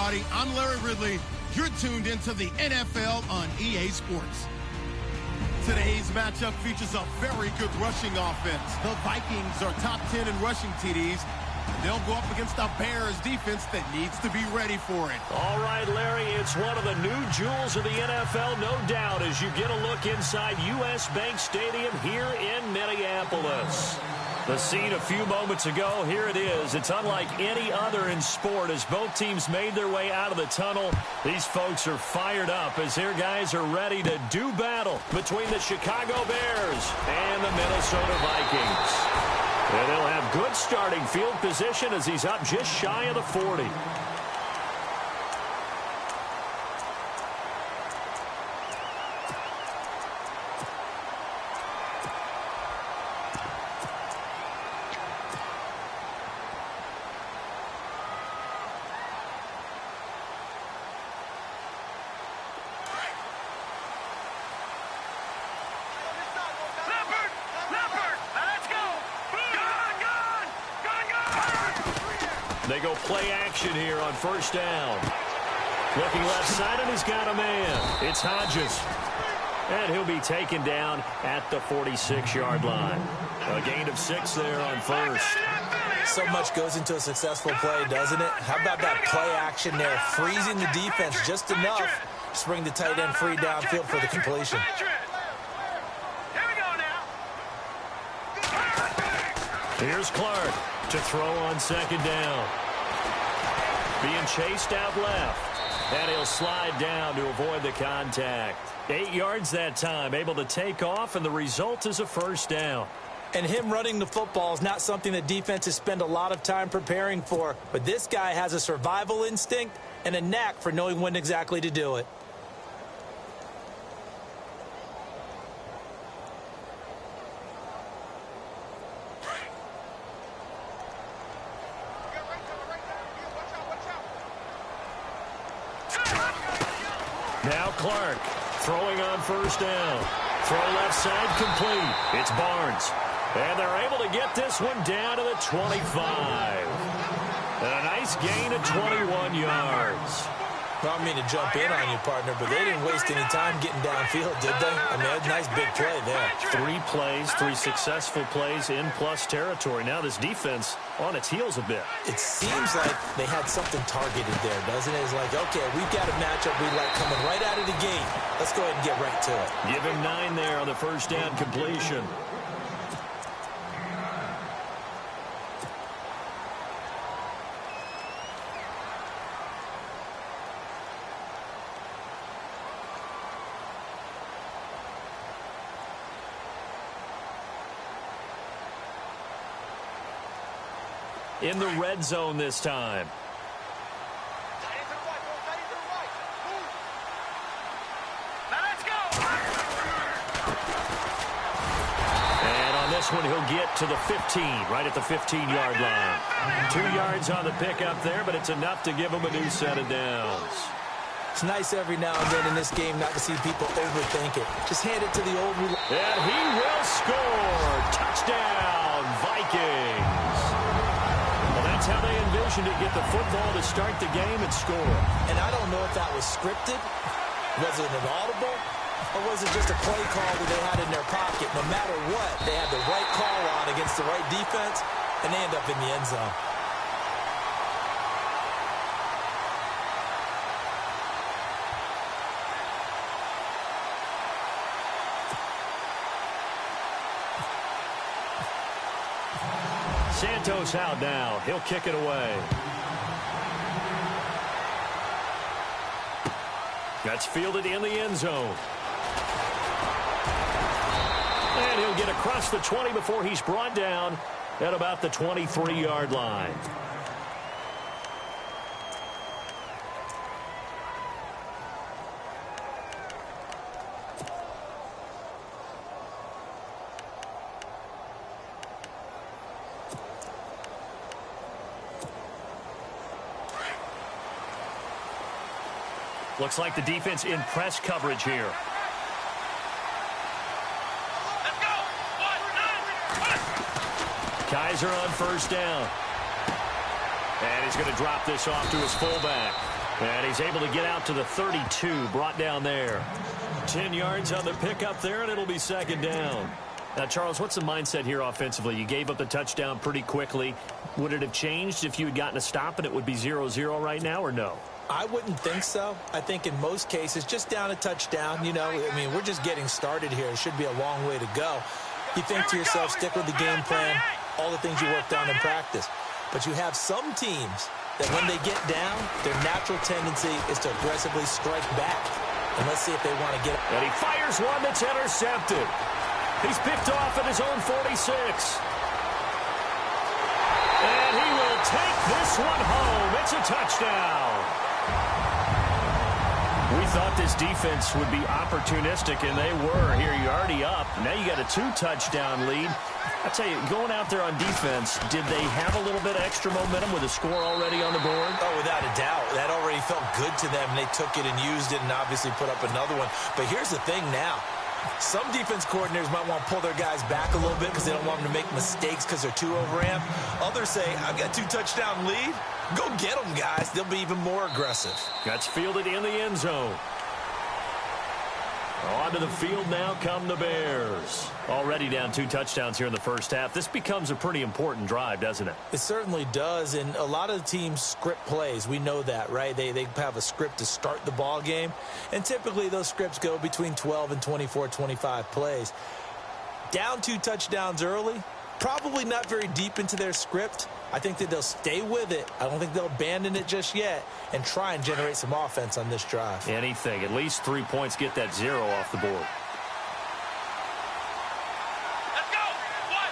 everybody. I'm Larry Ridley. You're tuned into the NFL on EA Sports. Today's matchup features a very good rushing offense. The Vikings are top 10 in rushing TDs. They'll go up against the Bears defense that needs to be ready for it. All right, Larry, it's one of the new jewels of the NFL, no doubt, as you get a look inside U.S. Bank Stadium here in Minneapolis. The scene a few moments ago, here it is. It's unlike any other in sport as both teams made their way out of the tunnel. These folks are fired up as their guys are ready to do battle between the Chicago Bears and the Minnesota Vikings. And they'll have good starting field position as he's up just shy of the 40. They go play action here on first down. Looking left side, and he's got a man. It's Hodges. And he'll be taken down at the 46-yard line. A gain of 6 there on first. So much goes into a successful play, doesn't it? How about that play action there? Freezing the defense just enough to bring the tight end free downfield for the completion. Here's Clark to throw on second down. Being chased out left. And he'll slide down to avoid the contact. 8 yards that time, able to take off, and the result is a first down. And him running the football is not something that defenses spend a lot of time preparing for. But this guy has a survival instinct and a knack for knowing when exactly to do it. Now Clark throwing on first down. Throw left side complete. It's Barnes. And they're able to get this one down to the 25. And a nice gain of 21 yards. I don't mean to jump in on you, partner, but they didn't waste any time getting downfield, did they? I mean, a nice big play there. 3 plays, 3 successful plays in plus territory. Now this defense on its heels a bit. It seems like they had something targeted there, doesn't it? It's like, okay, we've got a matchup we like coming right out of the gate. Let's go ahead and get right to it. Give him 9 there on the first down completion. In the red zone this time. And on this one, he'll get to the 15, right at the 15-yard line. 2 yards on the pickup there, but it's enough to give him a new set of downs. It's nice every now and then in this game not to see people overthink it. Just hand it to the old... And he will score. Touchdown, Vikings. That's how they envisioned it, get the football to start the game and score. And I don't know if that was scripted, was it an audible, or was it just a play call that they had in their pocket? No matter what, they had the right call on against the right defense, and they end up in the end zone. Santos out now. He'll kick it away. That's fielded in the end zone. And he'll get across the 20 before he's brought down at about the 23-yard line. Looks like the defense in press coverage here. Let's go. Kaiser on first down. And he's going to drop this off to his fullback. And he's able to get out to the 32, brought down there. 10 yards on the pickup there, and it'll be second down. Now, Charles, what's the mindset here offensively? You gave up the touchdown pretty quickly. Would it have changed if you had gotten a stop and it would be 0-0 right now, or no? I wouldn't think so. I think in most cases, just down a touchdown, you know, I mean, we're just getting started here. It should be a long way to go. You think to yourself, stick with the game plan, all the things you worked on in practice. But you have some teams that when they get down, their natural tendency is to aggressively strike back. And let's see if they want to get it. And he fires one that's intercepted. He's picked off at his own 46. And he will take this one home. It's a touchdown. We thought this defense would be opportunistic, and they were. Here, you're already up. Now you got a 2-touchdown lead. I tell you, going out there on defense, did they have a little bit of extra momentum with a score already on the board? Oh, without a doubt. That already felt good to them. They took it and used it and obviously put up another one. But here's the thing now. Some defense coordinators might want to pull their guys back a little bit because they don't want them to make mistakes because they're too overamped. Others say, I've got 2-touchdown lead. Go get them, guys. They'll be even more aggressive. That's fielded in the end zone. Onto the field now come the Bears. Already down 2 touchdowns here in the first half. This becomes a pretty important drive, doesn't it? It certainly does, and a lot of the teams script plays. We know that, right? They have a script to start the ball game, and typically those scripts go between 12 and 24, 25 plays. Down 2 touchdowns early, probably not very deep into their script. I think that they'll stay with it. I don't think they'll abandon it just yet and try and generate some offense on this drive. Anything. At least 3 points, get that 0 off the board. Let's go. 1,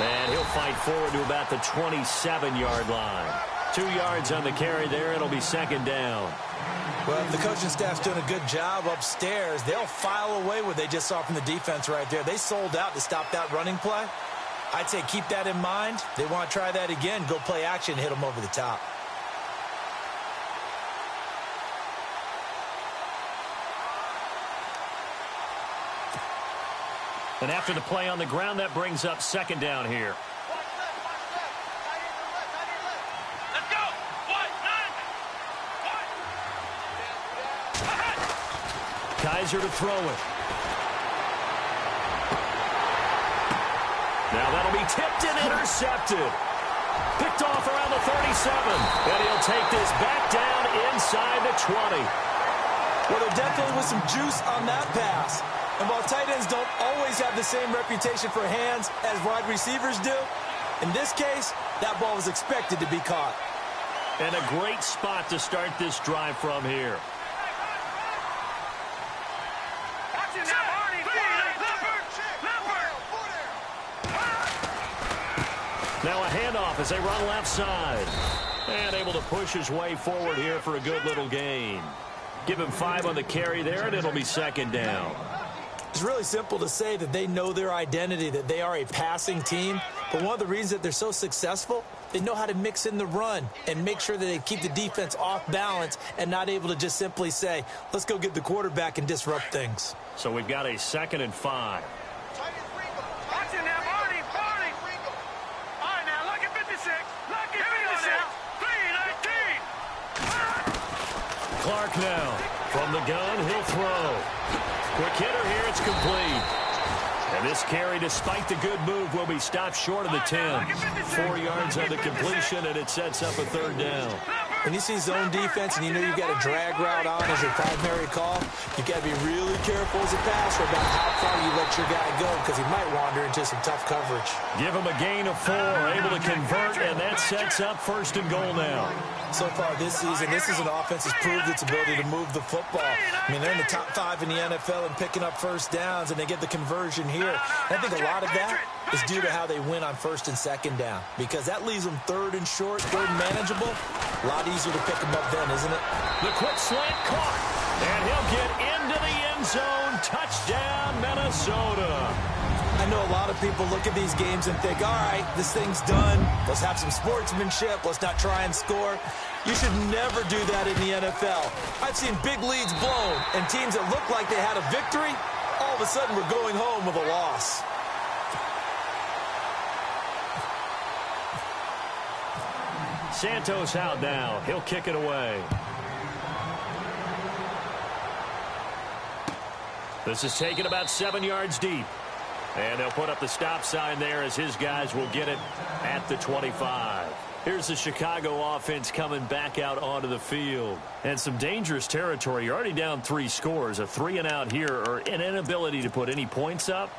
9. And he'll fight forward to about the 27-yard line. 2 yards on the carry there. It'll be second down. Well, if the coaching staff's doing a good job upstairs, they'll file away what they just saw from the defense right there. They sold out to stop that running play. I'd say keep that in mind. They want to try that again. Go play action, hit them over the top. And after the play on the ground, that brings up second down here. Kaiser to throw it. Now that'll be tipped and intercepted. Picked off around the 37. And he'll take this back down inside the 20. Well, there definitely was some juice on that pass. And while tight ends don't always have the same reputation for hands as wide receivers do, in this case, that ball was expected to be caught. And a great spot to start this drive from here. Now a handoff as they run left side. And able to push his way forward here for a good little gain. Give him 5 on the carry there, and it'll be second down. It's really simple to say that they know their identity, that they are a passing team. But one of the reasons that they're so successful, they know how to mix in the run and make sure that they keep the defense off balance and not able to just simply say, let's go get the quarterback and disrupt things. So we've got a 2nd and 5. Clark now from the gun, he'll throw. Quick hitter here, it's complete. And this carry, despite the good move, will be stopped short of the 10. 4 yards on the completion, and it sets up a 3rd down. When you see zone defense and you know you've got a drag route on as your primary call, you've got to be really careful as a passer about how far you let your guy go because he might wander into some tough coverage. Give him a gain of 4, able to convert, and that sets up 1st and goal now. So far this season, this is an offense that's proved its ability to move the football. I mean, they're in the top 5 in the NFL and picking up 1st downs, and they get the conversion here. And I think a lot of that is due to how they win on 1st and 2nd down because that leaves them 3rd and short, 3rd and manageable. A lot easier to pick them up then, isn't it? The quick slant caught, and he'll get into the end zone. Touchdown, Minnesota. I know a lot of people look at these games and think, all right, this thing's done. Let's have some sportsmanship. Let's not try and score. You should never do that in the NFL. I've seen big leads blown, and teams that looked like they had a victory, all of a sudden were going home with a loss. Santos out now. He'll kick it away. This is taken about 7 yards deep. And they'll put up the stop sign there as his guys will get it at the 25. Here's the Chicago offense coming back out onto the field. And some dangerous territory. You're already down 3 scores. A 3-and-out here or an inability to put any points up.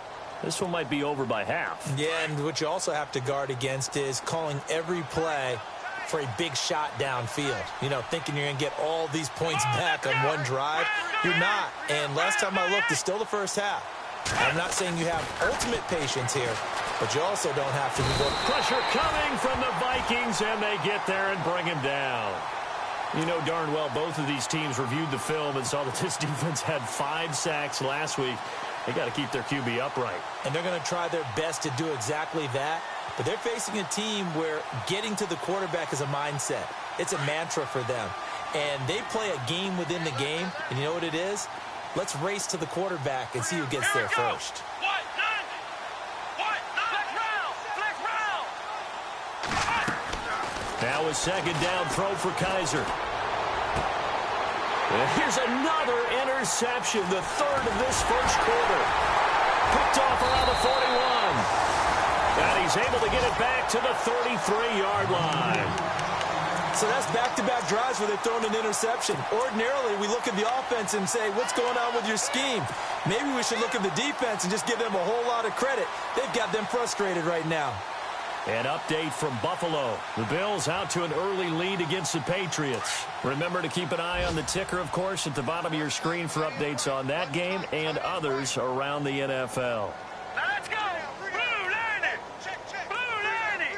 This one might be over by half. Yeah, and what you also have to guard against is calling every play for a big shot downfield. You know, thinking you're going to get all these points back on one drive. You're not. And last time I looked, it's still the first half. I'm not saying you have ultimate patience here, but you also don't have to be good. Pressure coming from the Vikings, and they get there and bring him down. You know darn well both of these teams reviewed the film and saw that this defense had 5 sacks last week. They got to keep their QB upright. And they're going to try their best to do exactly that, but they're facing a team where getting to the quarterback is a mindset. It's a mantra for them. And they play a game within the game, and you know what it is? Let's race to the quarterback and see who gets there first. Now a second down throw for Kaiser. And here's another interception, the third of this first quarter. Picked off around the 41. And he's able to get it back to the 33-yard line. So that's back-to-back drives where they've thrown an interception. Ordinarily, we look at the offense and say, what's going on with your scheme? Maybe we should look at the defense and just give them a whole lot of credit. They've got them frustrated right now. An update from Buffalo. The Bills out to an early lead against the Patriots. Remember to keep an eye on the ticker, of course, at the bottom of your screen for updates on that game and others around the NFL. Now let's go. Blue Lanny. Blue Lanny.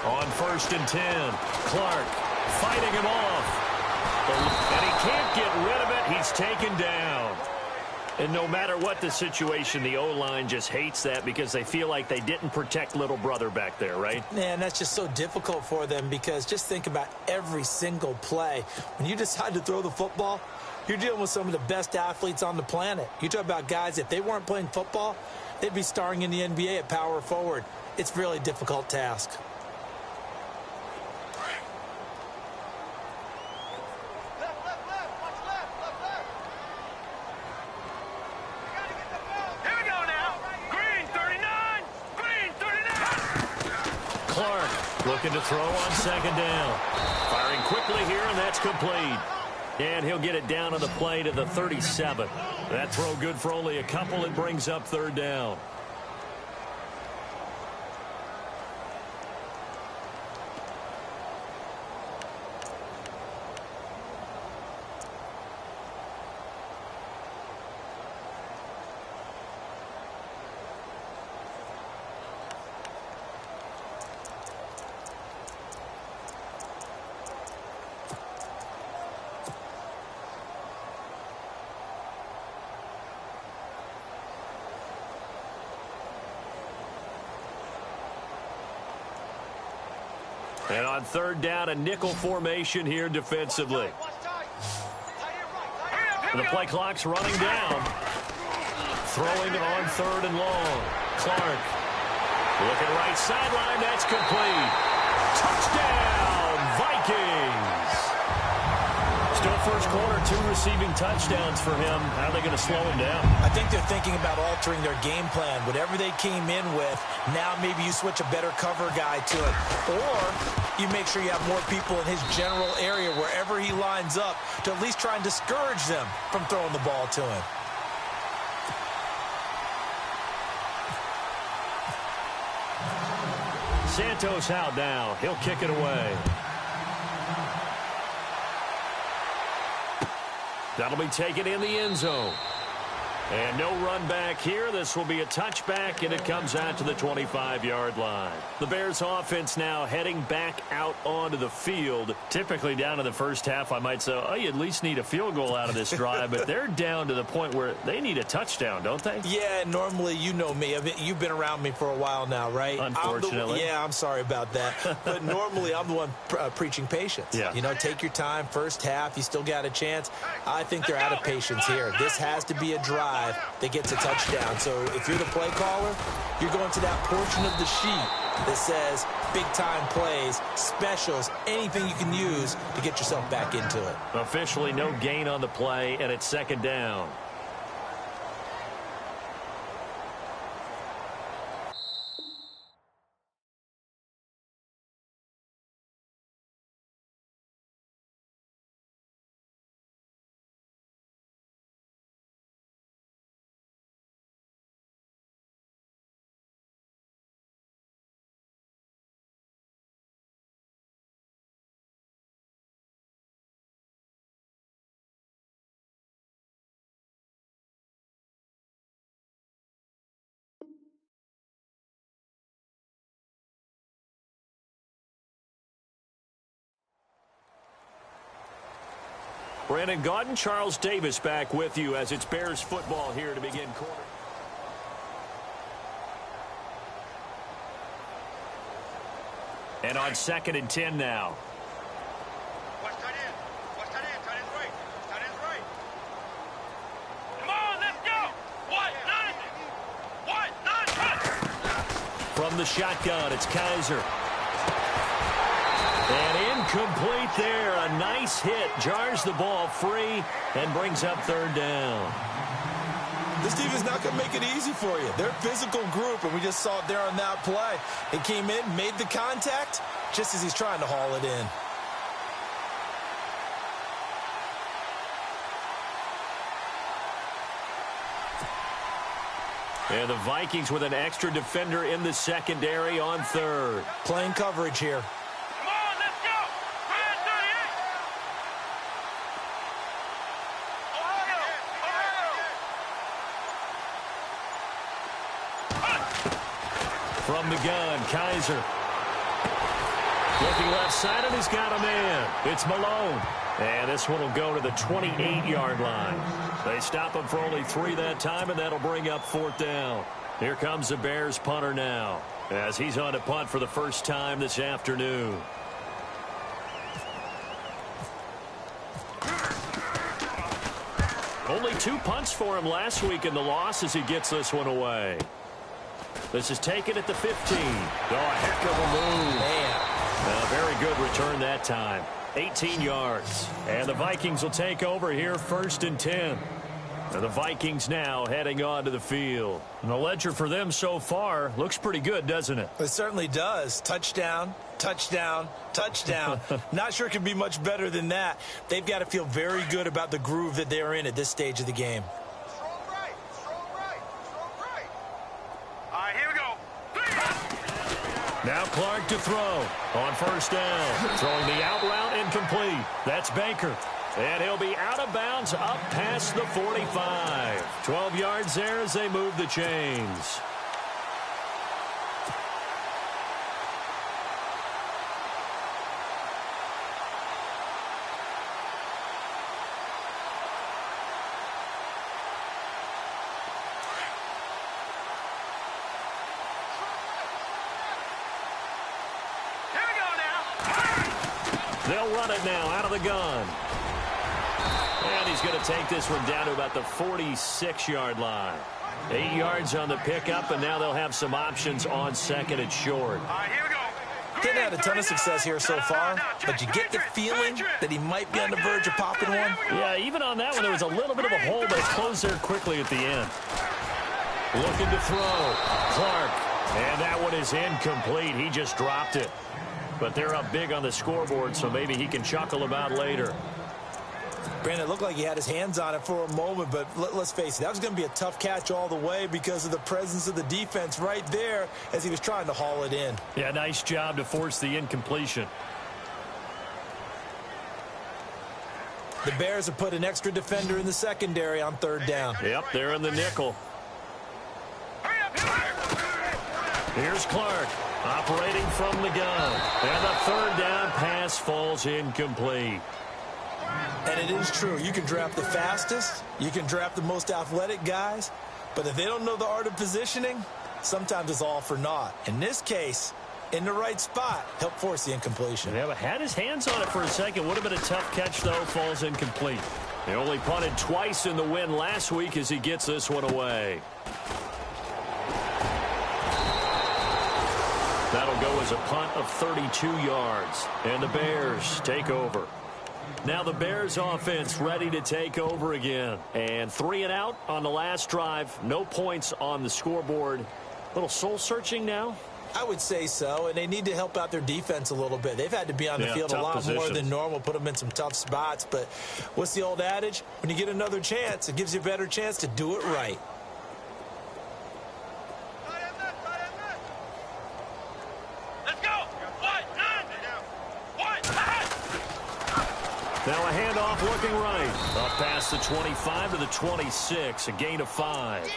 On 1st and 10, Clark fighting him off. And he can't get rid of it. He's taken down. And no matter what the situation, the O-line just hates that because they feel like they didn't protect little brother back there, right? Man, that's just so difficult for them because just think about every single play. When you decide to throw the football, you're dealing with some of the best athletes on the planet. You talk about guys, if they weren't playing football, they'd be starring in the NBA at power forward. It's a really difficult task. Looking to throw on 2nd down. Firing quickly here, and that's complete. And he'll get it down on the play to the 37. That throw good for only a couple. It brings up 3rd down. And on 3rd down, a nickel formation here defensively. And the play clock's running down. Throwing on 3rd and long. Clark. Looking right sideline. That's complete. Touchdown, Vikings. Still first quarter, 2 receiving touchdowns for him. How are they going to slow him down? I think they're thinking about altering their game plan. Whatever they came in with, now maybe you switch a better cover guy to it. Or you make sure you have more people in his general area wherever he lines up to at least try and discourage them from throwing the ball to him. Santos out now. He'll kick it away. That'll be taken in the end zone. And no run back here. This will be a touchback, and it comes out to the 25-yard line. The Bears offense now heading back out onto the field. Typically down in the first half, I might say, oh, you at least need a field goal out of this drive, but they're down to the point where they need a touchdown, don't they? Yeah, normally, you know me. You've been around me for a while now, right? Unfortunately. I'm sorry about that. But normally, I'm the one preaching patience. Yeah. You know, take your time. First half, you still got a chance. I think they're out of patience here. This has to be a drive that gets a touchdown. So if you're the play caller, you're going to that portion of the sheet that says big-time plays, specials, anything you can use to get yourself back into it. Officially no gain on the play, and it's second down. Brandon Gaudin, Charles Davis back with you as it's Bears football here to begin quarter. And on 2nd and 10 now. Watch tight end. Watch tight end. Tight end's right. Tight end's right. Come on, let's go. What? None. From the shotgun, it's Kaiser. And incomplete there. A nice hit. Jars the ball free and brings up third down. This team is not going to make it easy for you. They're a physical group, and we just saw it there on that play. It came in, made the contact, just as he's trying to haul it in. And the Vikings with an extra defender in the secondary on third. Playing coverage here. Come on, let's go. Brand 38. Ohio. From the gun, Kaiser. Looking left side, and he's got a man. It's Malone. And this one will go to the 28-yard line. They stop him for only 3 that time, and that'll bring up 4th down. Here comes the Bears punter now, as he's on to punt for the first time this afternoon. Only 2 punts for him last week in the loss as he gets this one away. This is taken at the 15. Oh, a heck of a move. Man. A very good return that time. 18 yards. And the Vikings will take over here 1st and 10. And the Vikings now heading onto the field. And the ledger for them so far looks pretty good, doesn't it? It certainly does. Touchdown, touchdown, touchdown. Not sure it can be much better than that. They've got to feel very good about the groove that they're in at this stage of the game. Strong right. Strong right. Strong right. All right, here we go. Now Clark to throw on 1st down. Throwing the out route incomplete. That's Baker. And he'll be out of bounds up past the 45. 12 yards there as they move the chains. Here we go now. They'll run it now out of the gun. And he's going to take this one down to about the 46-yard line. 8 yards on the pickup, and now they'll have some options on 2nd and short. All right, here we go. Didn't have a ton of success here so far, but you get the feeling that he might be on the verge of popping one. Yeah, even on that one, there was a little bit of a hole, but it's closed there quickly at the end. Looking to throw. Clark. And that one is incomplete. He just dropped it. But they're up big on the scoreboard, so maybe he can chuckle about later. Brandon, it looked like he had his hands on it for a moment, but let's face it, that was going to be a tough catch all the way because of the presence of the defense right there as he was trying to haul it in. Yeah, nice job to force the incompletion. The Bears have put an extra defender in the secondary on third down. Yep, they're in the nickel. Here's Clark operating from the gun. And the third down pass falls incomplete. And it is true. You can draft the fastest. You can draft the most athletic guys. But if they don't know the art of positioning, sometimes it's all for naught. In this case, in the right spot, helped force the incompletion. Yeah, but had his hands on it for a second. Would have been a tough catch, though. Falls incomplete. They only punted twice in the win last week as he gets this one away. That'll go as a punt of 32 yards. And the Bears take over. Now the Bears offense ready to take over again. And 3 and out on the last drive. No points on the scoreboard. A little soul-searching now? I would say so, and they need to help out their defense a little bit. They've had to be on the field a lot more than normal, put them in some tough spots. But what's the old adage? When you get another chance, it gives you a better chance to do it right. Let's go. Now a handoff looking right. Up past the 25 to the 26, a gain of 5.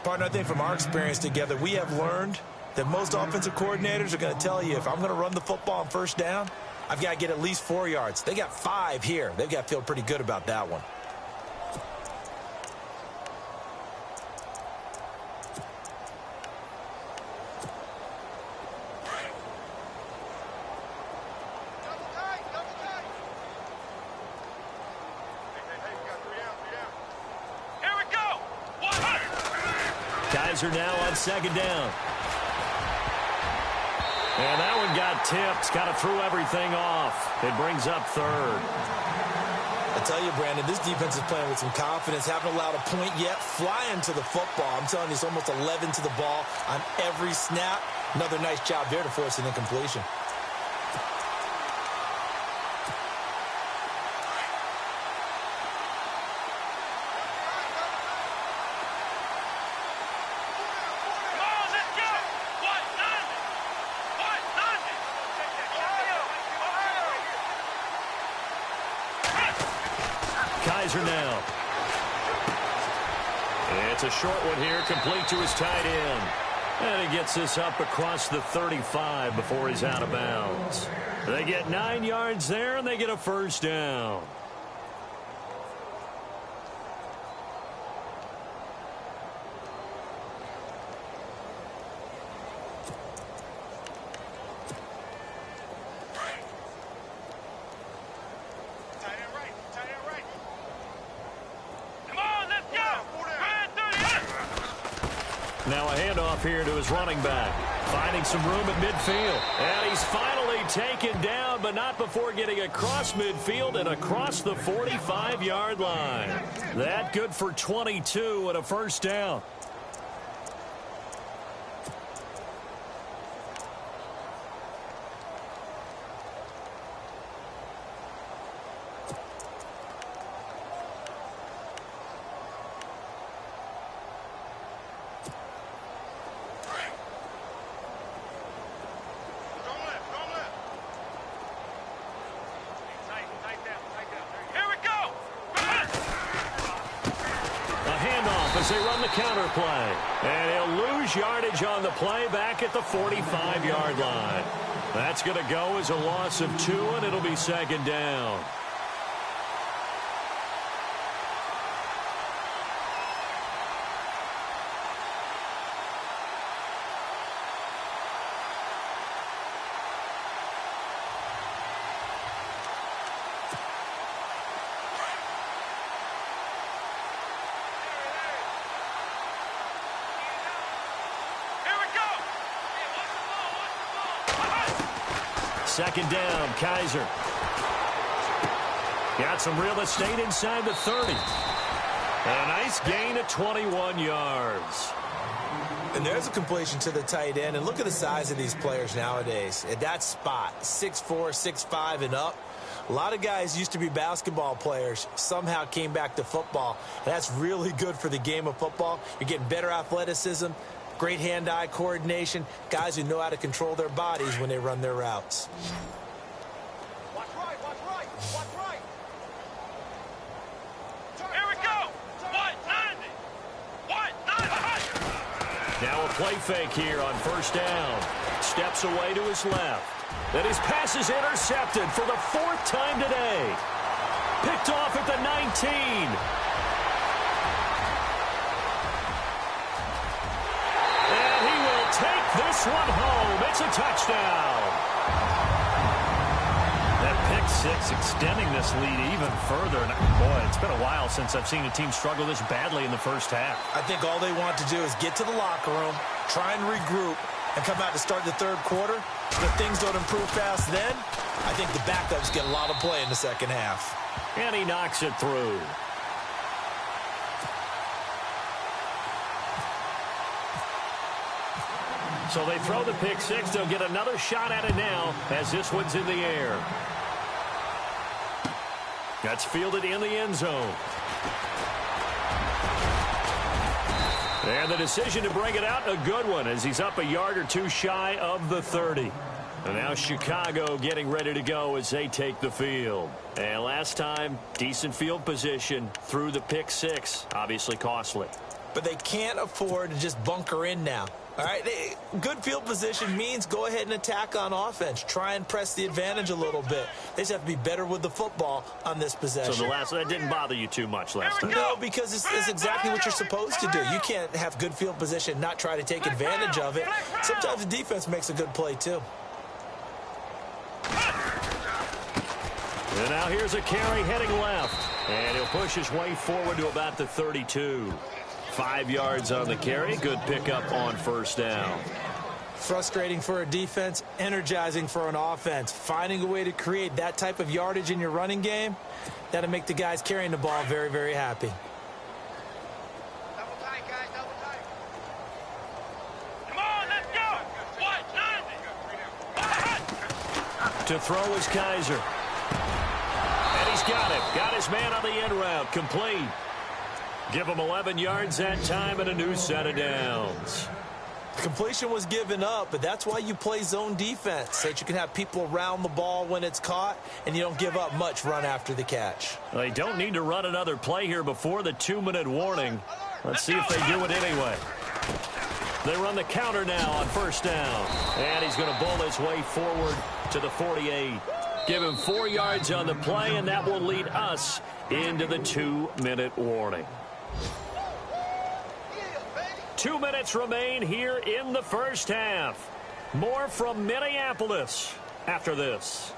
Partner, I think from our experience together, we have learned that most offensive coordinators are going to tell you, if I'm going to run the football on first down, I've got to get at least 4 yards. They got 5 here. They've got to feel pretty good about that one. Here we go. Kaiser now on second down. And that one got tipped. Kind of threw everything off. It brings up third. I tell you, Brandon, this defense is playing with some confidence. Haven't allowed a point yet. Flying to the football. I'm telling you, it's almost 11 to the ball on every snap. Another nice job there to force an incompletion. Kaiser now. It's a short one here, complete to his tight end. And he gets this up across the 35 before he's out of bounds. They get 9 yards there, and they get a first down. Now a handoff here to his running back. Finding some room at midfield. And he's finally taken down, but not before getting across midfield and across the 45-yard line. That good for 22 and a first down. As they run the counter play. And he'll lose yardage on the play back at the 45-yard line. That's going to go as a loss of 2, and it'll be second down. Second down, Kaiser. Got some real estate inside the 30. A nice gain of 21 yards. And there's a completion to the tight end. And look at the size of these players nowadays. At that spot, 6'4", 6'5", and up. A lot of guys used to be basketball players, somehow came back to football. That's really good for the game of football. You're getting better athleticism, great hand-eye coordination, guys who know how to control their bodies when they run their routes. Watch right, watch right, watch right. play fake here on first down. Steps away to his left. And his pass is intercepted for the 4th time today. Picked off at the 19. And he will take this one home. It's a touchdown. That pick six extending this lead even further. And boy, it's been a while since I've seen a team struggle this badly in the first half. I think all they want to do is get to the locker room, try and regroup, and come out to start the third quarter. If things don't improve fast then, I think the backups get a lot of play in the second half. And he knocks it through. So they throw the pick six. They'll get another shot at it now as this one's in the air. That's fielded in the end zone. And the decision to bring it out, a good one, as he's up a yard or two shy of the 30. And now Chicago getting ready to go as they take the field. And last time, decent field position through the pick six. Obviously costly. But they can't afford to just bunker in now. All right, good field position means go ahead and attack on offense. Try and press the advantage a little bit. They just have to be better with the football on this possession. So that didn't bother you too much last time? No, because it's exactly what you're supposed to do. You can't have good field position and not try to take advantage of it. Sometimes the defense makes a good play, too. And now here's a carry heading left. And he'll push his way forward to about the 32. 5 yards on the carry. Good pickup on first down. Frustrating for a defense, energizing for an offense. Finding a way to create that type of yardage in your running game, that'll make the guys carrying the ball very, very happy. Double tight, guys, double tight. Come on, let's go. What? To throw is Kaiser. And he's got it. Got his man on the end route. Complete. Give him 11 yards that time and a new set of downs. Completion was given up, but that's why you play zone defense, so that you can have people around the ball when it's caught, and you don't give up much run after the catch. They don't need to run another play here before the 2-minute warning. Let's see if they do it anyway. They run the counter now on first down. And he's going to bowl his way forward to the 48. Give him 4 yards on the play, and that will lead us into the 2-minute warning. 2 minutes remain here in the first half. More from Minneapolis after this.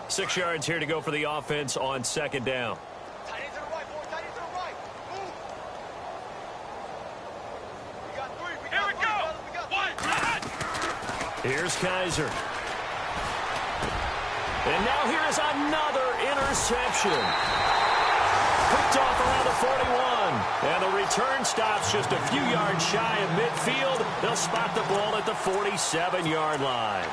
Six yards here to go for the offense on second down. Tight end to the right, boy. Tight end to the right. Move. We got three. Here we go. One. Here's Kaiser. And now here is another interception. Picked off around the 41. And the return stops just a few yards shy of midfield. They'll spot the ball at the 47-yard line.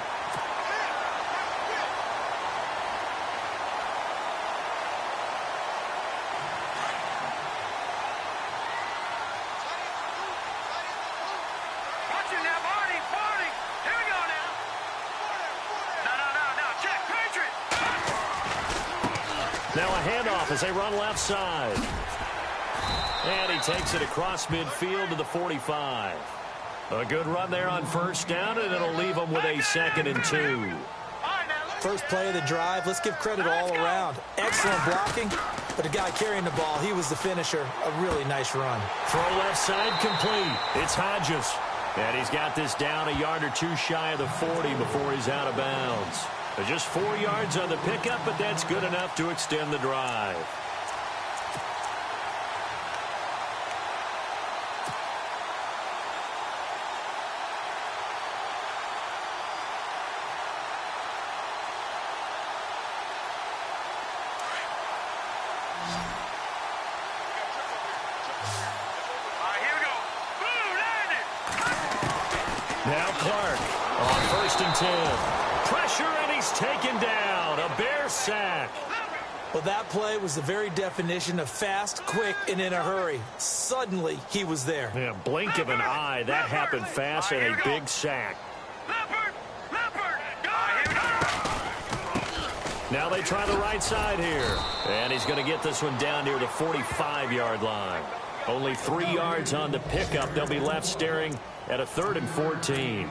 Now a handoff as they run left side. And he takes it across midfield to the 45. A good run there on first down, and it'll leave them with a 2nd and 2. First play of the drive, let's give credit all around. Excellent blocking, but the guy carrying the ball, he was the finisher. A really nice run. Throw left side complete. It's Hodges. And he's got this down a yard or two shy of the 40 before he's out of bounds. Just 4 yards on the pickup, but that's good enough to extend the drive. Now Clark on 1st and 10. Pressure, and he's taken down. A Bear sack. Well, that play was the very definition of fast, quick, and in a hurry. Suddenly, he was there. Yeah, blink of an eye. That happened fast, and a big sack. Now they try the right side here. And he's going to get this one down near the 45-yard line. Only 3 yards on the pickup. They'll be left staring at a 3rd and 14.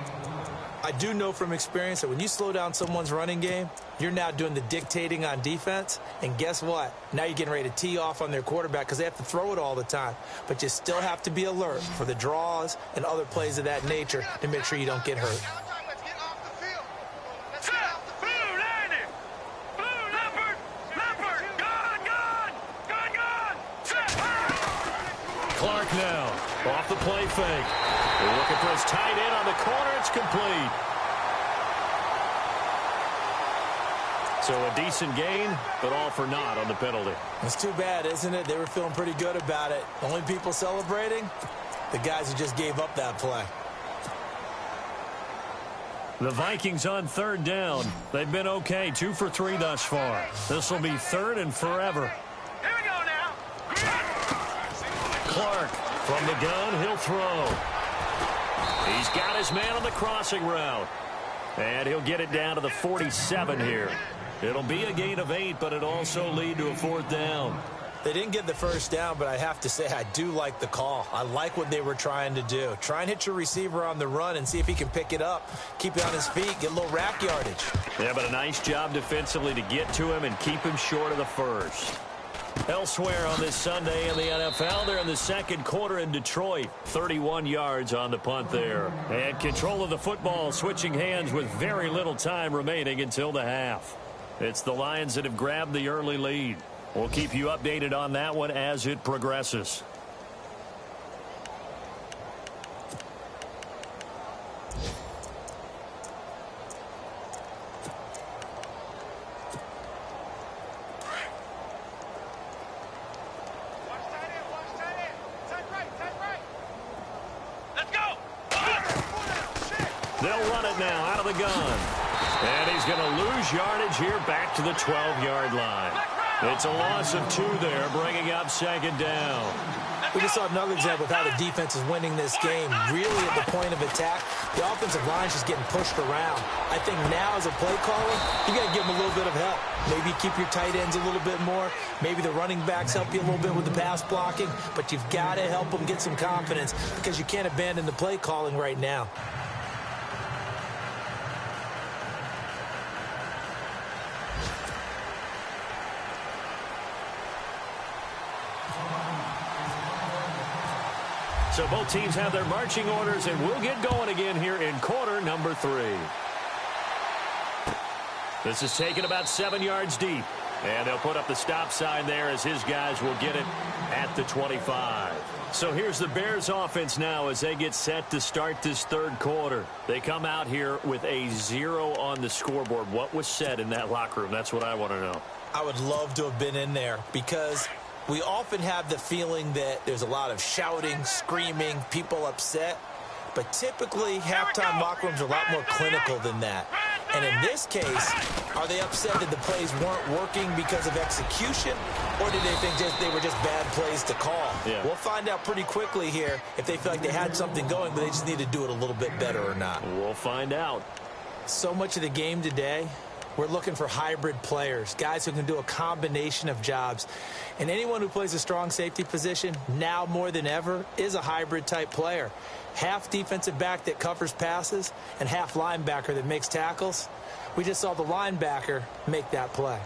I do know from experience that when you slow down someone's running game, you're now doing the dictating on defense. And guess what? Now you're getting ready to tee off on their quarterback because they have to throw it all the time. But you still have to be alert for the draws and other plays of that nature to make sure you don't get hurt. Clark now off the play fake. They're looking for his tight end on the corner. It's complete. So a decent gain, but all for naught on the penalty. It's too bad, isn't it? They were feeling pretty good about it. Only people celebrating, the guys who just gave up that play. The Vikings on 3rd down. They've been okay, 2 for 3 thus far. This will be 3rd and forever. Here we go now. Clark from the gun, he'll throw. He's got his man on the crossing route. And he'll get it down to the 47 here. It'll be a gain of 8, but it'll also lead to a 4th down. They didn't get the first down, but I have to say I do like the call. I like what they were trying to do. Try and hit your receiver on the run and see if he can pick it up, keep it on his feet, get a little rack yardage. Yeah, but a nice job defensively to get to him and keep him short of the first. Elsewhere on this Sunday in the NFL, they're in the 2nd quarter in Detroit. 31 yards on the punt there. And control of the football switching hands with very little time remaining until the half. It's the Lions that have grabbed the early lead. We'll keep you updated on that one as it progresses. They'll run it now out of the gun. And he's going to lose yardage here back to the 12-yard line. It's a loss of 2 there, bringing up 2nd down. We just saw another example of how the defense is winning this game. Really at the point of attack, the offensive line is just getting pushed around. I think now as a play caller, you got to give them a little bit of help. Maybe keep your tight ends a little bit more. Maybe the running backs help you a little bit with the pass blocking. But you've got to help them get some confidence because you can't abandon the play calling right now. So both teams have their marching orders, and we'll get going again here in quarter number 3. This is taken about 7 yards deep. And they'll put up the stop sign there as his guys will get it at the 25. So here's the Bears offense now as they get set to start this 3rd quarter. They come out here with a 0 on the scoreboard. What was said in that locker room? That's what I want to know. I would love to have been in there because we often have the feeling that there's a lot of shouting, screaming, people upset. But typically, halftime locker rooms are a lot more clinical than that. And in this case, are they upset that the plays weren't working because of execution? Or did they think they were just bad plays to call? Yeah. We'll find out pretty quickly here if they feel like they had something going, but they just need to do it a little bit better or not. We'll find out. So much of the game today, we're looking for hybrid players, guys who can do a combination of jobs. And anyone who plays a strong safety position, now more than ever, is a hybrid-type player. Half defensive back that covers passes and half linebacker that makes tackles. We just saw the linebacker make that play.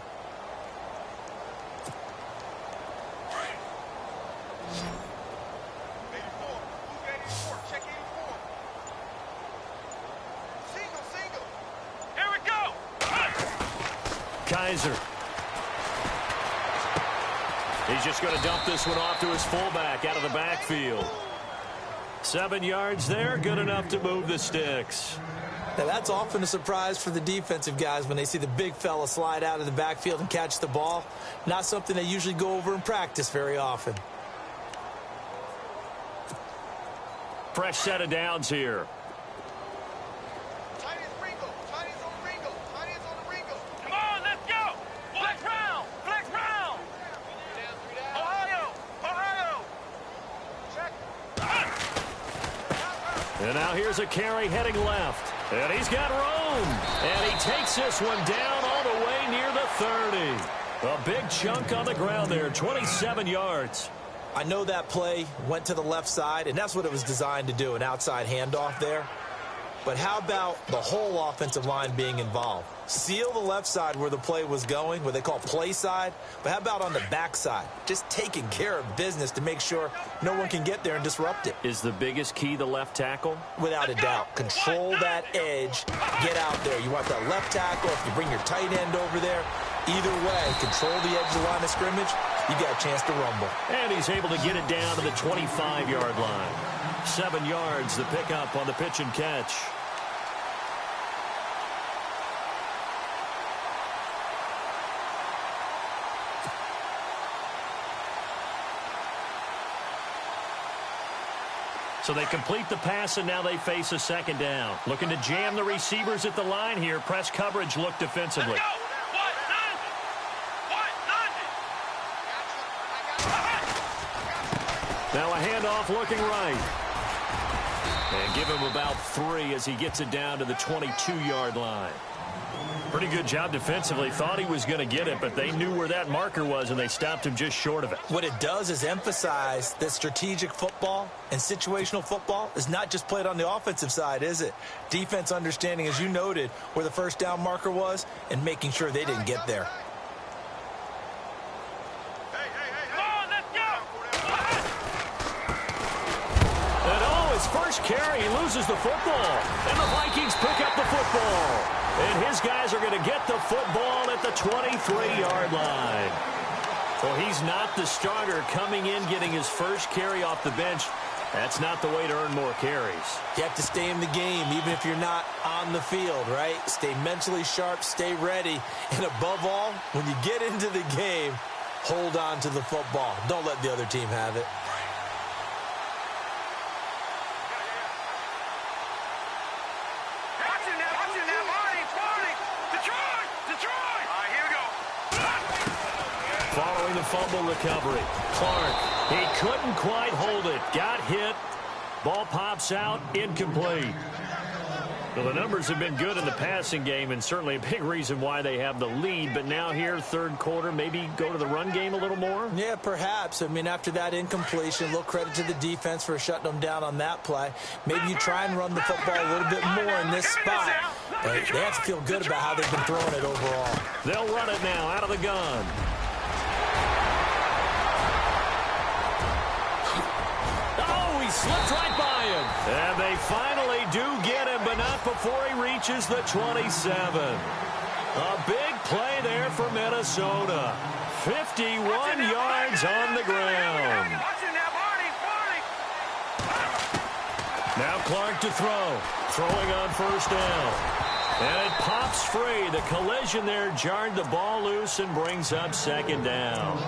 Kaiser. He's just going to dump this one off to his fullback out of the backfield. 7 yards there, good enough to move the sticks. Now that's often a surprise for the defensive guys when they see the big fella slide out of the backfield and catch the ball. Not something they usually go over in practice very often. Fresh set of downs here. And now here's a carry heading left. And he's got room. And he takes this one down all the way near the 30. A big chunk on the ground there, 27 yards. I know that play went to the left side, and that's what it was designed to do, an outside handoff there. But how about the whole offensive line being involved? Seal the left side where the play was going, what they call play side. But how about on the back side? Just taking care of business to make sure no one can get there and disrupt it. Is the biggest key the left tackle? Without a doubt. Control that edge. Get out there. You want that left tackle. If you bring your tight end over there, either way, control the edge of the line of scrimmage, you got a chance to rumble. And he's able to get it down to the 25-yard line. 7 yards, the pickup on the pitch and catch. So they complete the pass, and now they face a second down. Looking to jam the receivers at the line here. Press coverage look defensively. Now a handoff looking right. And give him about 3 as he gets it down to the 22-yard line. Pretty good job defensively. Thought he was going to get it, but they knew where that marker was, and they stopped him just short of it. What it does is emphasize that strategic football and situational football is not just played on the offensive side, is it? Defense understanding, as you noted, where the first down marker was and making sure they didn't get there. First carry, he loses the football, and the Vikings pick up the football. And his guys are going to get the football at the 23-yard line. Well, he's not the starter coming in, getting his first carry off the bench. That's not the way to earn more carries. You have to stay in the game, even if you're not on the field, right? Stay mentally sharp, stay ready, and above all, when you get into the game, hold on to the football. Don't let the other team have it. Following the fumble recovery, Clark, he couldn't quite hold it. Got hit. Ball pops out, incomplete. Well, the numbers have been good in the passing game, and certainly a big reason why they have the lead. But now here, third quarter, maybe go to the run game a little more? Yeah, perhaps. I mean, after that incompletion, a little credit to the defense for shutting them down on that play. Maybe you try and run the football a little bit more in this spot. But they have to feel good about how they've been throwing it overall. They'll run it now out of the gun. Slipped right by him. And they finally do get him, but not before he reaches the 27. A big play there for Minnesota. 51 yards on the ground. Now Clark to throw. Throwing on first down. And it pops free. The collision there jarred the ball loose and brings up second down.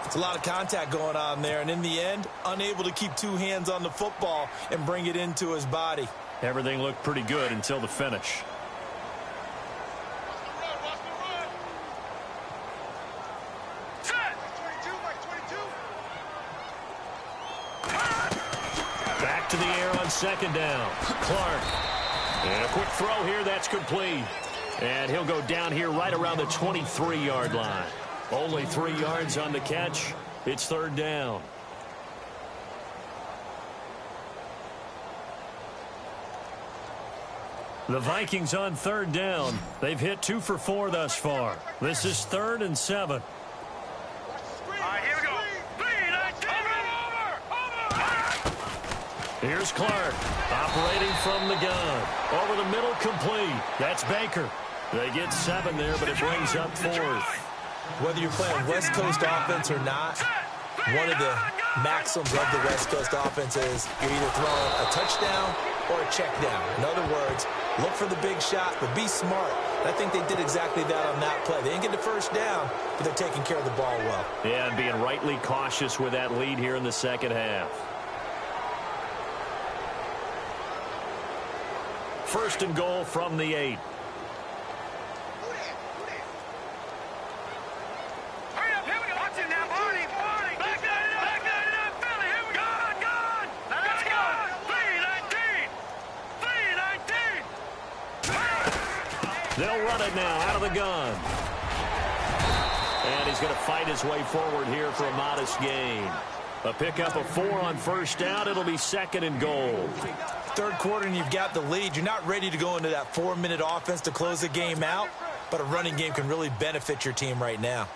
It's a lot of contact going on there, and in the end, unable to keep two hands on the football and bring it into his body. Everything looked pretty good until the finish. Back to the air on second down. Clark. And a quick throw here, that's complete. And he'll go down here right around the 23-yard line. Only 3 yards on the catch. It's third down. The Vikings on third down. They've hit 2 for 4 thus far. This is 3rd and 7. All right, here we go. Here's Clark operating from the gun. Over the middle, complete. That's Baker. They get 7 there, but it brings up 4th. Whether you're playing West Coast offense or not, one of the maxims of the West Coast offense is you're either throwing a touchdown or a check down. In other words, look for the big shot, but be smart. And I think they did exactly that on that play. They didn't get the first down, but they're taking care of the ball well. Yeah, and being rightly cautious with that lead here in the second half. First and goal from the 8. They'll run it now out of the gun. And he's going to fight his way forward here for a modest gain. A pickup of 4 on first down. It'll be 2nd and goal. Third quarter and you've got the lead. You're not ready to go into that 4-minute offense to close the game out, but a running game can really benefit your team right now.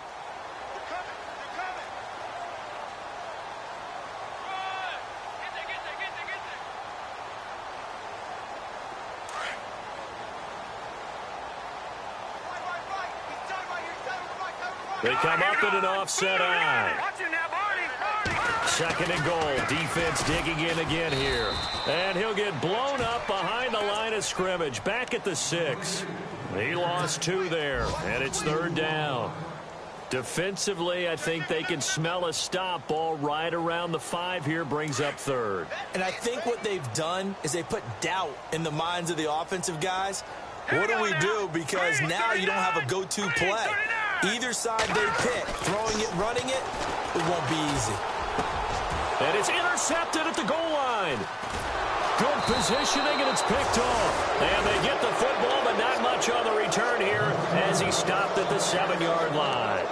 They come up in an offset eye. 2nd and goal. Defense digging in again here. And he'll get blown up behind the line of scrimmage. Back at the 6. He lost 2 there, and it's 3rd down. Defensively, I think they can smell a stop ball right around the 5 here. Brings up 3rd. And I think what they've done is they put doubt in the minds of the offensive guys. What do we do? Because now you don't have a go-to play. Either side they pick, throwing it, running it, it won't be easy. And it's intercepted at the goal line. Good positioning, and it's picked off. And they get the football, but not much on the return here as he stopped at the 7-yard line.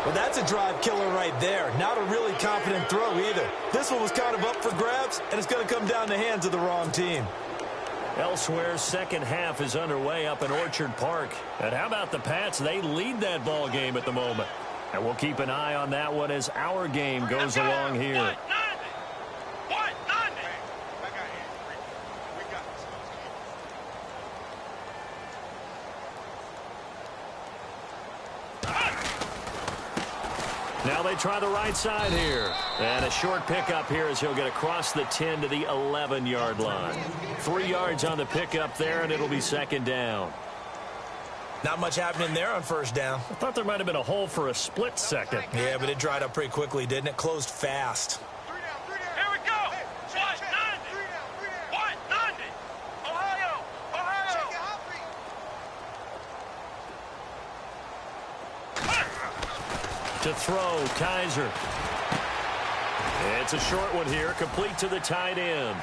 Well, that's a drive killer right there. Not a really confident throw either. This one was kind of up for grabs, and it's going to come down the hands of the wrong team. Elsewhere, second half is underway up in Orchard Park. And how about the Pats? They lead that ball game at the moment. And we'll keep an eye on that one as our game goes along here. Now they try the right side here. And a short pickup here as he'll get across the 10 to the 11-yard line. 3 yards on the pickup there, and it'll be 2nd down. Not much happening there on first down. I thought there might have been a hole for a split second. Yeah, but it dried up pretty quickly, didn't it? Closed fast. Here we go. What? 90. What? 90. Ohio. To throw, Kaiser. It's a short one here, complete to the tight end.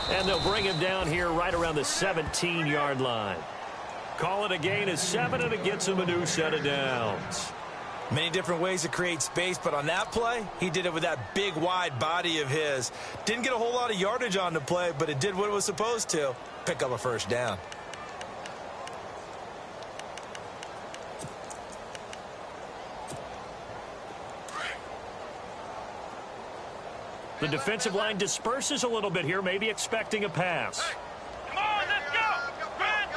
And they'll bring him down here right around the 17-yard line. Call it a gain of 7, and it gets him a new set of downs. Many different ways to create space, but on that play, he did it with that big, wide body of his. Didn't get a whole lot of yardage on the play, but it did what it was supposed to. Pick up a first down. The defensive line disperses a little bit here, maybe expecting a pass. Come on, let's go. Grand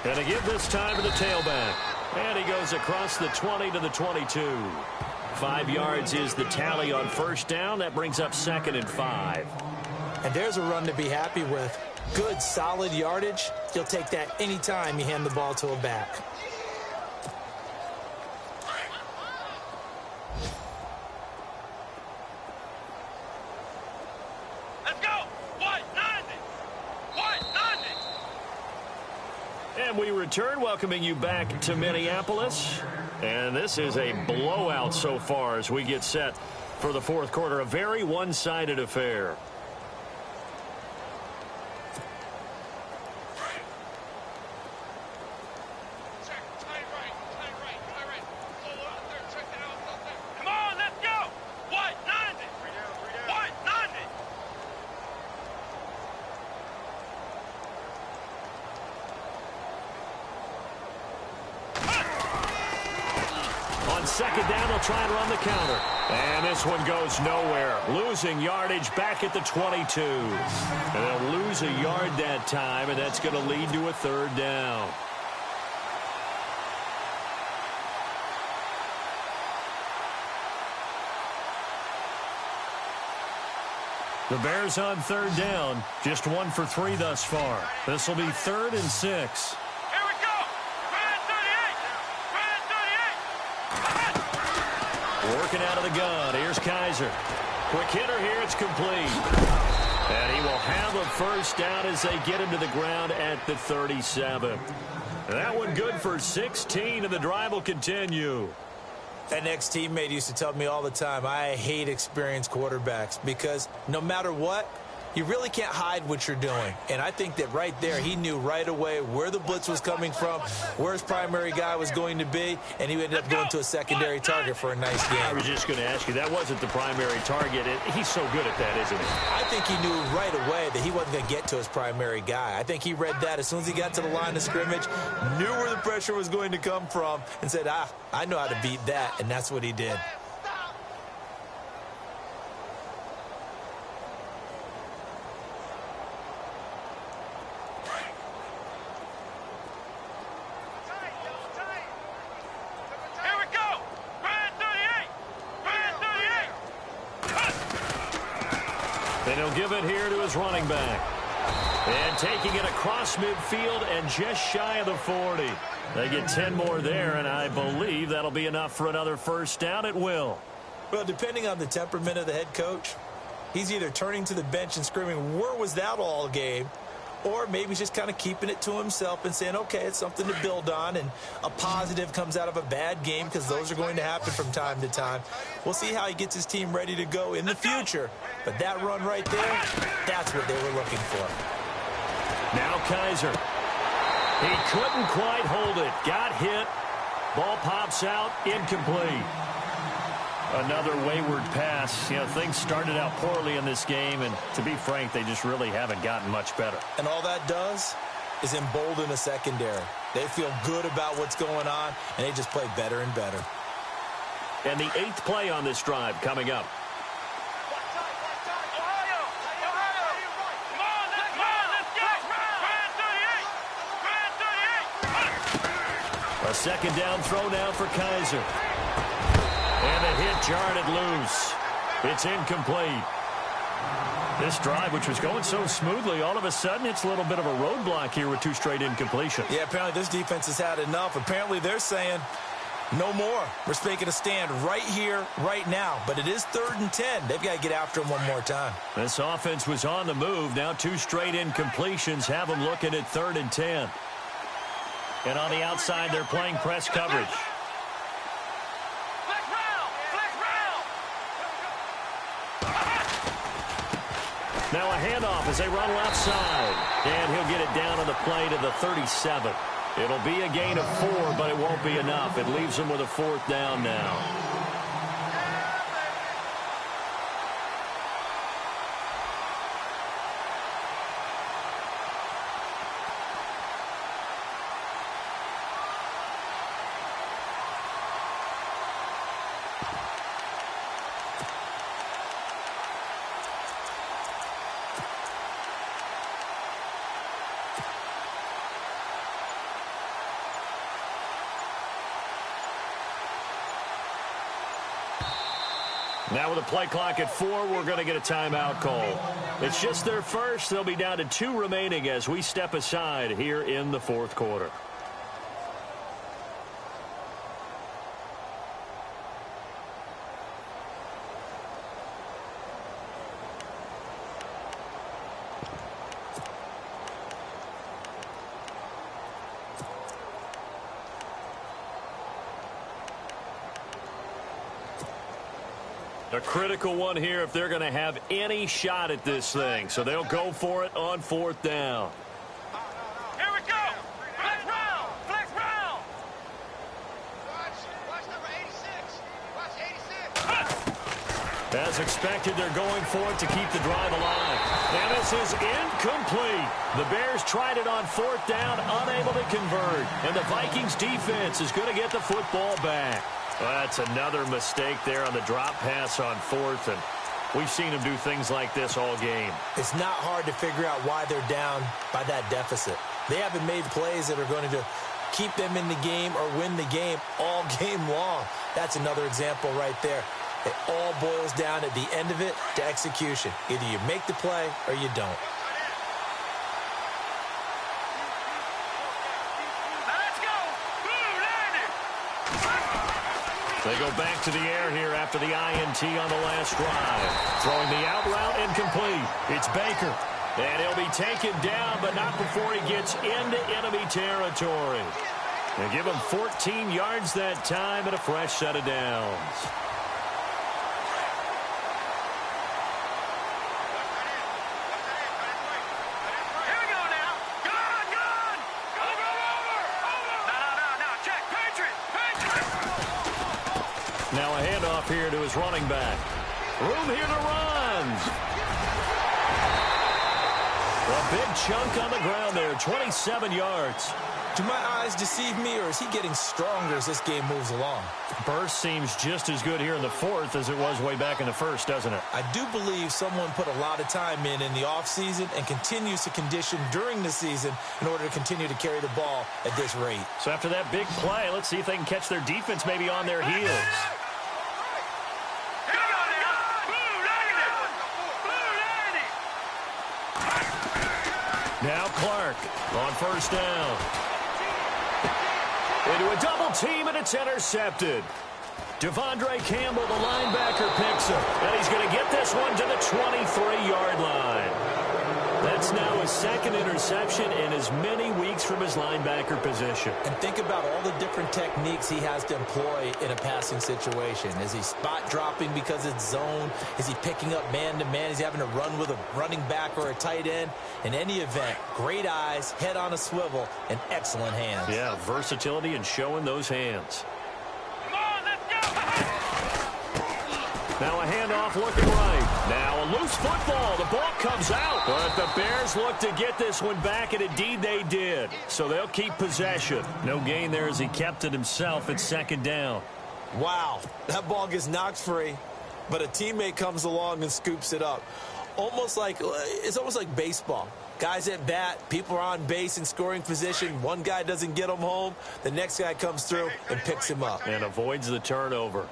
38. And again this time to the tailback. And he goes across the 20 to the 22. 5 yards is the tally on first down. That brings up 2nd and 5. And there's a run to be happy with. Good, solid yardage. You'll take that anytime you hand the ball to a back. And we return, welcoming you back to Minneapolis. And this is a blowout so far as we get set for the fourth quarter. A very one-sided affair. Come on, let's go. What? 90. What? 90. On second down, they'll try and run the counter. And this one goes nowhere. Losing yardage back at the 22. And they'll lose a yard that time, and that's going to lead to a third down. The Bears on third down. Just 1 for 3 thus far. This will be 3rd and 6. Working out of the gun. Here's Kaiser. Quick hitter here. It's complete. And he will have a first down as they get him to the ground at the 37. That one good for 16, and the drive will continue. That next teammate used to tell me all the time, I hate experienced quarterbacks because no matter what, you really can't hide what you're doing. And I think that right there, he knew right away where the blitz was coming from, where his primary guy was going to be, and he ended up going to a secondary target for a nice game. I was just going to ask you, that wasn't the primary target. He's so good at that, isn't he? I think he knew right away that he wasn't going to get to his primary guy. I think he read that as soon as he got to the line of scrimmage, knew where the pressure was going to come from, and said, I know how to beat that, and that's what he did. And he'll give it here to his running back. And taking it across midfield and just shy of the 40. They get 10 more there, and I believe that'll be enough for another first down. It will. Well, depending on the temperament of the head coach, he's either turning to the bench and screaming, where was that all game? Or maybe he's just kind of keeping it to himself and saying, okay, it's something to build on, and a positive comes out of a bad game because those are going to happen from time to time. We'll see how he gets his team ready to go in the future. But that run right there, that's what they were looking for. Now Kaiser. He couldn't quite hold it. Got hit. Ball pops out. Incomplete. Another wayward pass. You know, things started out poorly in this game, and to be frank, they just really haven't gotten much better. And all that does is embolden the secondary. They feel good about what's going on, and they just play better and better. And the 8th play on this drive coming up. A second down throw now for Kaiser. And the hit jarred it loose. It's incomplete. This drive, which was going so smoothly, all of a sudden it's a little bit of a roadblock here with 2 straight incompletions. Yeah, apparently this defense has had enough. Apparently they're saying, no more. We're making a stand right here, right now. But it is 3rd and 10. They've got to get after him one more time. This offense was on the move. Now 2 straight incompletions have them looking at 3rd and 10. And on the outside, they're playing press coverage. Now a handoff as they run left side. And he'll get it down on the play to the 37. It'll be a gain of 4, but it won't be enough. It leaves them with a 4th down now. Now with a play clock at 4, we're going to get a timeout call. It's just their first. They'll be down to 2 remaining as we step aside here in the 4th quarter. A critical one here if they're going to have any shot at this thing. So they'll go for it on 4th down. Here we go. Flex round. Flex round. Watch number 86. Watch 86. As expected, they're going for it to keep the drive alive. And this is incomplete. The Bears tried it on 4th down, unable to convert. And the Vikings defense is going to get the football back. Well, that's another mistake there on the drop pass on 4th, and we've seen them do things like this all game. It's not hard to figure out why they're down by that deficit. They haven't made plays that are going to keep them in the game or win the game all game long. That's another example right there. It all boils down at the end of it to execution. Either you make the play or you don't. They go back to the air here after the INT on the last drive. Throwing the out route incomplete. It's Baker. And he'll be taken down, but not before he gets into enemy territory. They give him 14 yards that time and a fresh set of downs. Now a handoff here to his running back. Room here to run. A big chunk on the ground there, 27 yards. Do my eyes deceive me, or is he getting stronger as this game moves along? Burst seems just as good here in the fourth as it was way back in the first, doesn't it? I do believe someone put a lot of time in the offseason and continues to condition during the season in order to continue to carry the ball at this rate. So after that big play, let's see if they can catch their defense maybe on their heels. Now Clark on first down. Into a double team, and it's intercepted. Devondre Campbell, the linebacker, picks him. And he's going to get this one to the 23-yard line. That's now his second interception in as many weeks from his linebacker position. And think about all the different techniques he has to employ in a passing situation. Is he spot dropping because it's zone? Is he picking up man-to-man? Is he having to run with a running back or a tight end? In any event, great eyes, head on a swivel, and excellent hands. Yeah, versatility and showing those hands. Now a handoff looking right. Now a loose football. The ball comes out. But the Bears look to get this one back, and indeed they did. So they'll keep possession. No gain there as he kept it himself at second down. Wow, that ball gets knocked free, but a teammate comes along and scoops it up. It's almost like baseball. Guys at bat, people are on base in scoring position. One guy doesn't get him home. The next guy comes through and picks him up. And avoids the turnover.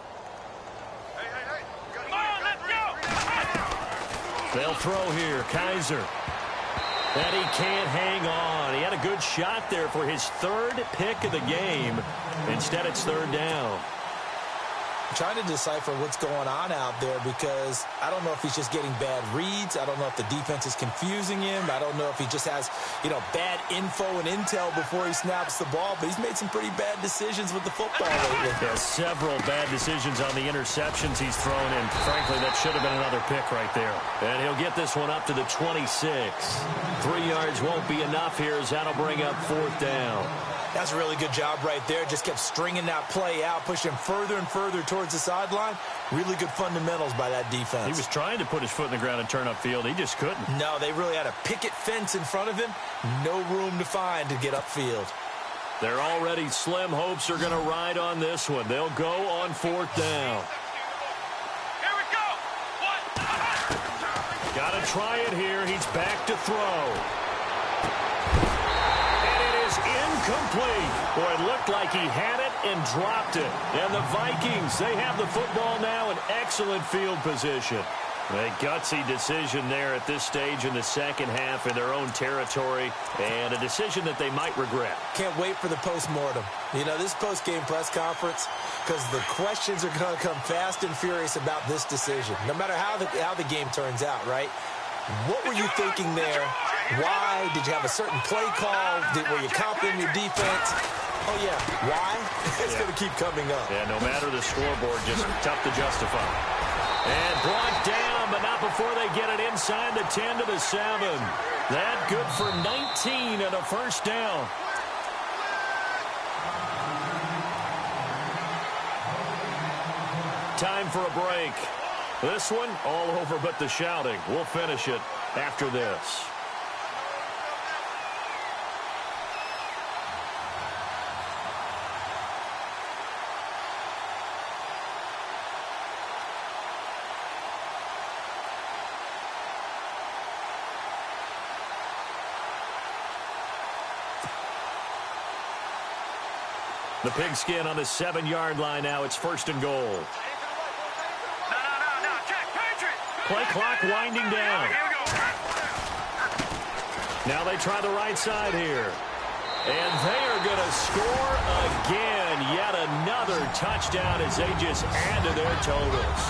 They'll throw here. Kaiser. And he can't hang on. He had a good shot there for his third pick of the game. Instead, it's third down. I'm trying to decipher what's going on out there because I don't know if he's just getting bad reads. I don't know if the defense is confusing him. I don't know if he just has, bad info and intel before he snaps the ball. But he's made some pretty bad decisions with the football lately. Yeah, several bad decisions on the interceptions he's thrown in. Frankly, that should have been another pick right there. And he'll get this one up to the 26. 3 yards won't be enough here as that'll bring up fourth down. That's a really good job right there. Just kept stringing that play out, pushing him further and further towards the sideline. Really good fundamentals by that defense. He was trying to put his foot in the ground and turn upfield. He just couldn't. No, they really had a picket fence in front of him. No room to find to get upfield. Their already slim hopes are going to ride on this one. They'll go on fourth down. Here we go. Got to try it here. He's back to throw. Incomplete. Boy, it looked like he had it and dropped it. And the Vikings, they have the football now in excellent field position. A gutsy decision there at this stage in the second half in their own territory, and a decision that they might regret. Can't wait for the postmortem. This post-game press conference, because the questions are going to come fast and furious about this decision, no matter how the game turns out, right? What were you thinking there? Why? Did you have a certain play call? Were you confident in your defense? Oh, yeah. Why? It's going to keep coming up. Yeah, no matter the scoreboard, just tough to justify. And brought down, but not before they get it inside the 10 to the 7. That good for 19 and a first down. Time for a break. This one, all over but the shouting. We'll finish it after this. The pigskin on the 7-yard line now. It's first and goal. No, check, Patriot. Play clock winding down. Here we go. Now they try the right side here. And they are going to score again. Yet another touchdown as they just add to their totals.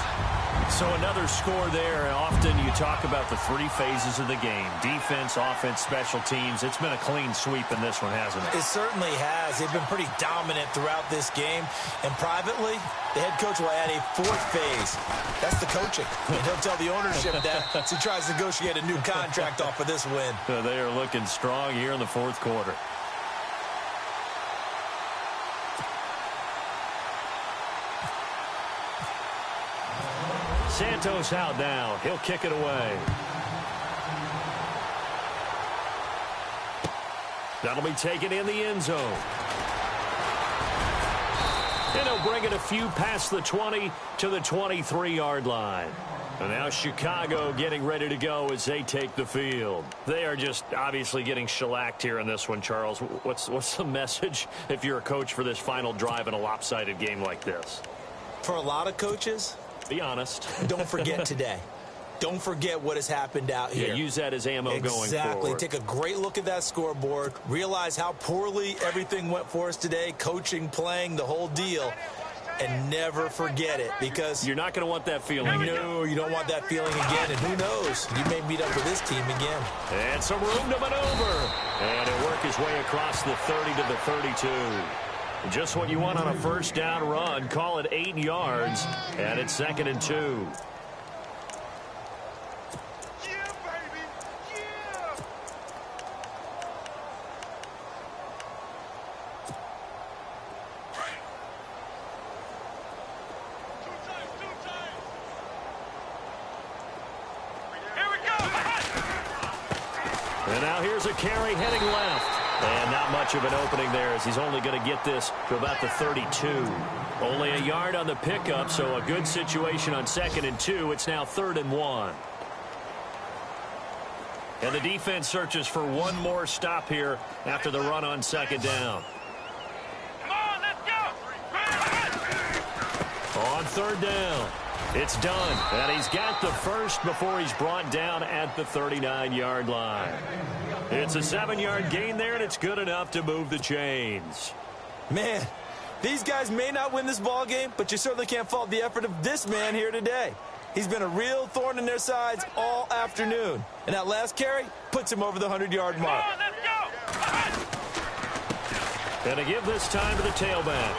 So another score there. Often you talk about the three phases of the game. Defense, offense, special teams. It's been a clean sweep in this one, hasn't it? It certainly has. They've been pretty dominant throughout this game. And privately, the head coach will add a fourth phase. That's the coaching. And he'll tell the ownership that as he tries to negotiate a new contract off of this win. So they are looking strong here in the fourth quarter. Santos out now. He'll kick it away. That'll be taken in the end zone. And he'll bring it a few past the 20 to the 23-yard line. And now Chicago getting ready to go as they take the field. They are just obviously getting shellacked here in this one, Charles. What's the message if you're a coach for this final drive in a lopsided game like this? For a lot of coaches, be honest. Don't forget today. Don't forget what has happened out here. Yeah, use that as ammo going forward. Exactly. Take a great look at that scoreboard. Realize how poorly everything went for us today. Coaching, playing, the whole deal. And never forget it, because you're not going to want that feeling. No, you don't want that feeling again. And who knows? You may meet up with this team again. And some room to maneuver. And he'll work his way across the 30 to the 32. Just what you want on a first down run. Call it 8 yards. And it's 2nd and 2. And now here's a carry heading left. And not much of an opening there, as he's only going to get this to about the 32. Only a yard on the pickup, so a good situation on 2nd and 2. It's now 3rd and 1. And the defense searches for one more stop here after the run on 2nd down. Come on, let's go! On 3rd down. It's done, and he's got the first before he's brought down at the 39-yard line. It's a 7-yard gain there, and it's good enough to move the chains. Man, these guys may not win this ball game, but you certainly can't fault the effort of this man here today. He's been a real thorn in their sides all afternoon, and that last carry puts him over the 100-yard mark. Come on, let's go! And to give this time to the tailback.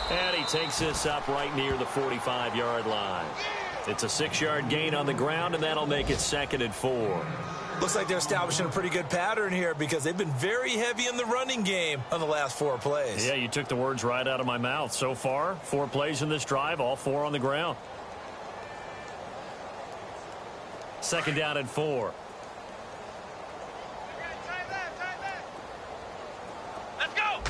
And he takes this up right near the 45-yard line. It's a 6-yard gain on the ground, and that'll make it 2nd and 4. Looks like they're establishing a pretty good pattern here, because they've been very heavy in the running game on the last 4 plays. Yeah, you took the words right out of my mouth. So far, 4 plays in this drive, all 4 on the ground. 2nd down and 4. Let's go!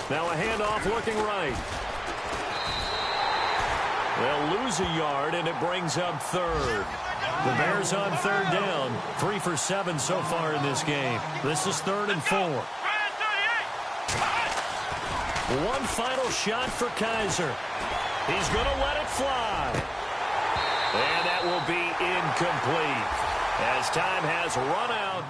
Now a handoff looking right. They'll lose a yard, and it brings up 3rd. The Bears on 3rd down. 3 for 7 so far in this game. This is 3rd and 4. One final shot for Kaiser. He's going to let it fly. And that will be incomplete, as time has run out.